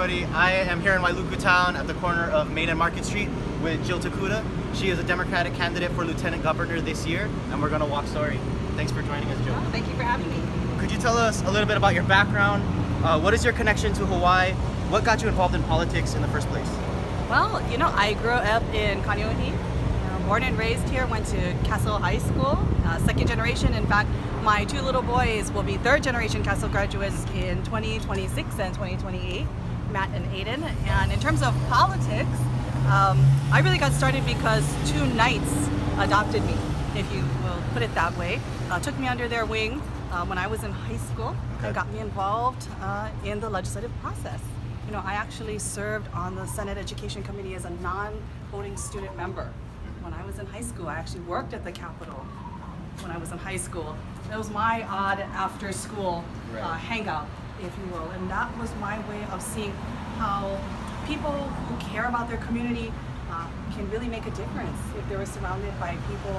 everybody. I am here in Wailuku town at the corner of Main and Market Street with Jill Tokuda. She is a Democratic candidate for Lieutenant Governor this year, and we're going to walk story. Thanks for joining us, Jill. Oh, thank you for having me. Could you tell us a little bit about your background? What is your connection to Hawaii? What got you involved in politics in the first place? Well, I grew up in Kaneohe, born and raised here, went to Castle High School, second generation. In fact, my two little boys will be third generation Castle graduates in 2026 and 2028, Matt and Aiden. And in terms of politics, I really got started because two knights adopted me, if you will put it that way. Took me under their wing when I was in high school and got me involved in the legislative process. I actually served on the Senate Education Committee as a non-voting student member. When I was in high school, I actually worked at the Capitol when I was in high school. That was my odd after-school hangout, if you will. And that was my way of seeing how people who care about their community can really make a difference if they were surrounded by people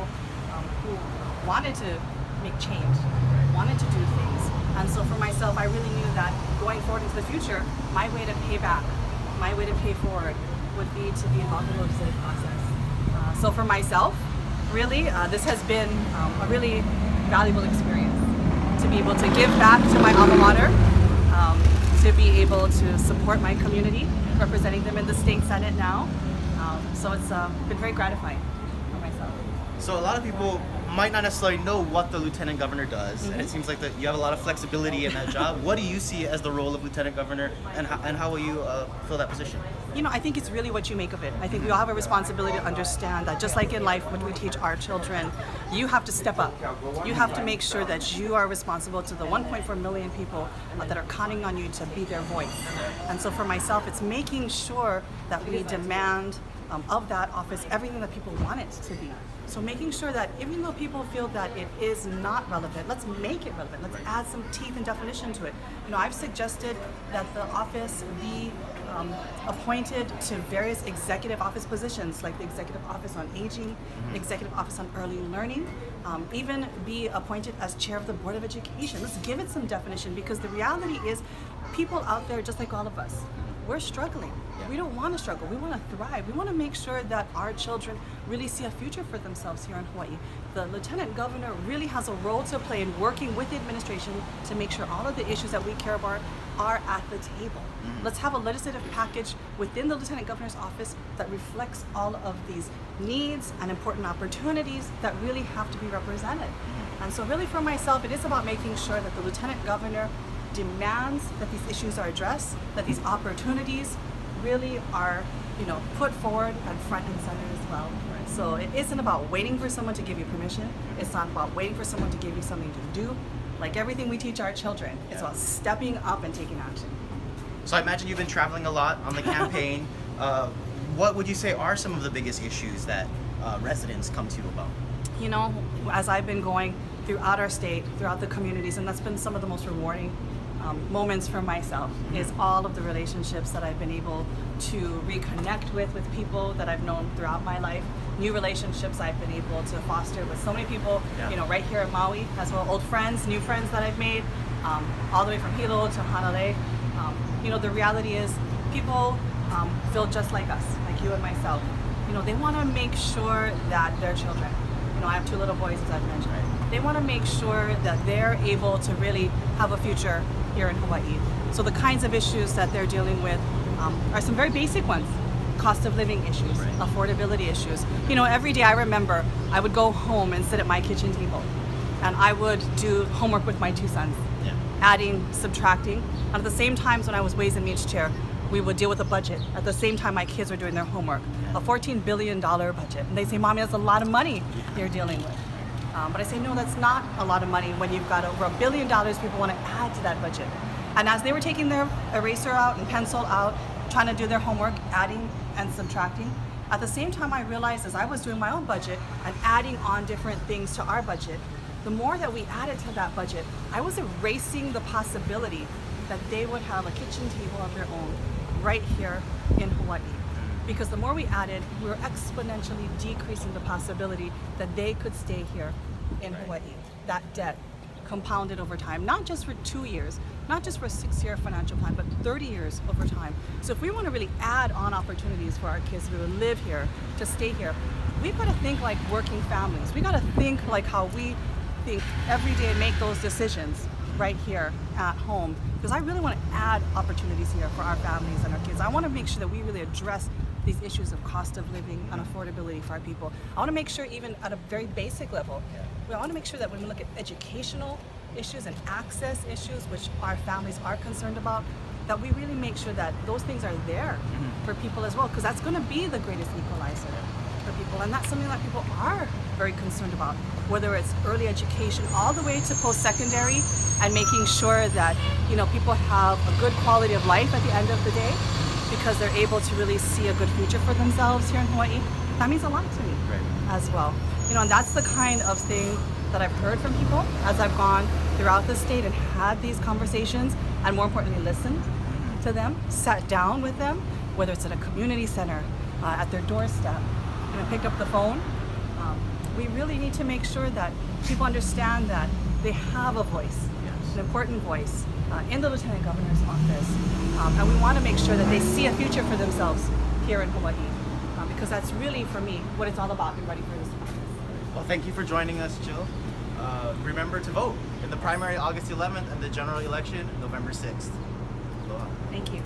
who wanted to make change, wanted to do things. And so for myself, I really knew that going forward into the future, my way to pay back, my way to pay forward would be to be involved in the legislative process. So for myself, really, this has been a really valuable experience to be able to give back to my alma mater, to be able to support my community, representing them in the state senate now. So it's been very gratifying for myself. So a lot of people might not necessarily know what the lieutenant governor does, and it seems like that you have a lot of flexibility in that job. What do you see as the role of lieutenant governor, and how will you fill that position? I think it's really what you make of it. I think we all have a responsibility to understand that just like in life when we teach our children, you have to step up. You have to make sure that you are responsible to the 1.4 million people that are counting on you to be their voice. And so for myself, it's making sure that we demand of that office everything that people want it to be. So making sure that even though people feel that it is not relevant, let's make it relevant. Let's add some teeth and definition to it. I've suggested that the office be appointed to various executive office positions, like the Executive Office on Aging, Executive Office on Early Learning, even be appointed as chair of the Board of Education. Let's give it some definition, because the reality is people out there, just like all of us, we're struggling. We don't want to struggle. We want to thrive. We want to make sure that our children really see a future for themselves here in Hawaii. The lieutenant governor really has a role to play in working with the administration to make sure all of the issues that we care about are at the table. Let's have a legislative package within the lieutenant governor's office that reflects all of these needs and important opportunities that really have to be represented. And so really for myself, it is about making sure that the lieutenant governor demands that these issues are addressed, that these opportunities really are, put forward and front and center as well. So it isn't about waiting for someone to give you permission. It's not about waiting for someone to give you something to do. Like everything we teach our children, it's about stepping up and taking action. So I imagine you've been traveling a lot on the campaign. What would you say are some of the biggest issues that residents come to you about? As I've been going throughout our state, throughout the communities, and that's been some of the most rewarding moments for myself, is all of the relationships that I've been able to reconnect with people that I've known throughout my life, new relationships I've been able to foster with so many people, right here at Maui, as well, old friends, new friends that I've made, all the way from Hilo to Hanalei. The reality is people feel just like us, like you and myself. They want to make sure that their children, I have two little boys, as I've mentioned, they want to make sure that they're able to really have a future here in Hawaii. So the kinds of issues that they're dealing with are some very basic ones. Cost of living issues, affordability issues. Every day I remember I would go home and sit at my kitchen table and I would do homework with my two sons, adding, subtracting. And at the same time, when I was Ways and Means chair, we would deal with a budget. At the same time, my kids were doing their homework, a $14 billion budget. And they say, Mommy, that's a lot of money you're dealing with. But I say, no, that's not a lot of money when you've got over $1 billion people want to add to that budget. And as they were taking their eraser out and pencil out, trying to do their homework, adding and subtracting, at the same time I realized as I was doing my own budget and adding on different things to our budget, the more that we added to that budget, I was erasing the possibility that they would have a kitchen table of their own right here in Hawaii. Because the more we added, we were exponentially decreasing the possibility that they could stay here in Hawaii. That debt compounded over time, not just for 2 years, not just for a 6-year financial plan, but 30 years over time. So if we want to really add on opportunities for our kids to live here, to stay here, we've got to think like working families. We got to think like how we think every day and make those decisions right here at home, because I really want to add opportunities here for our families and our kids. I want to make sure that we really address these issues of cost of living and affordability for our people. I want to make sure, even at a very basic level, we want to make sure that when we look at educational issues and access issues, which our families are concerned about, that we really make sure that those things are there for people as well, because that's going to be the greatest equalizer for people, and that's something that people are very concerned about, whether it's early education all the way to post-secondary, and making sure that, you know, people have a good quality of life at the end of the day, because they're able to really see a good future for themselves here in Hawaii. That means a lot to me as well. You know, and that's the kind of thing that I've heard from people as I've gone throughout the state and had these conversations, and more importantly, listened to them, sat down with them, whether it's at a community center, at their doorstep, you know, picked up the phone. We really need to make sure that people understand that they have a voice, an important voice in the Lieutenant Governor's office, and we want to make sure that they see a future for themselves here in Hawaii, because that's really, for me, what it's all about, being ready for this office. Well, thank you for joining us, Jill. Remember to vote in the primary August 11th and the general election November 6th. Aloha. Thank you.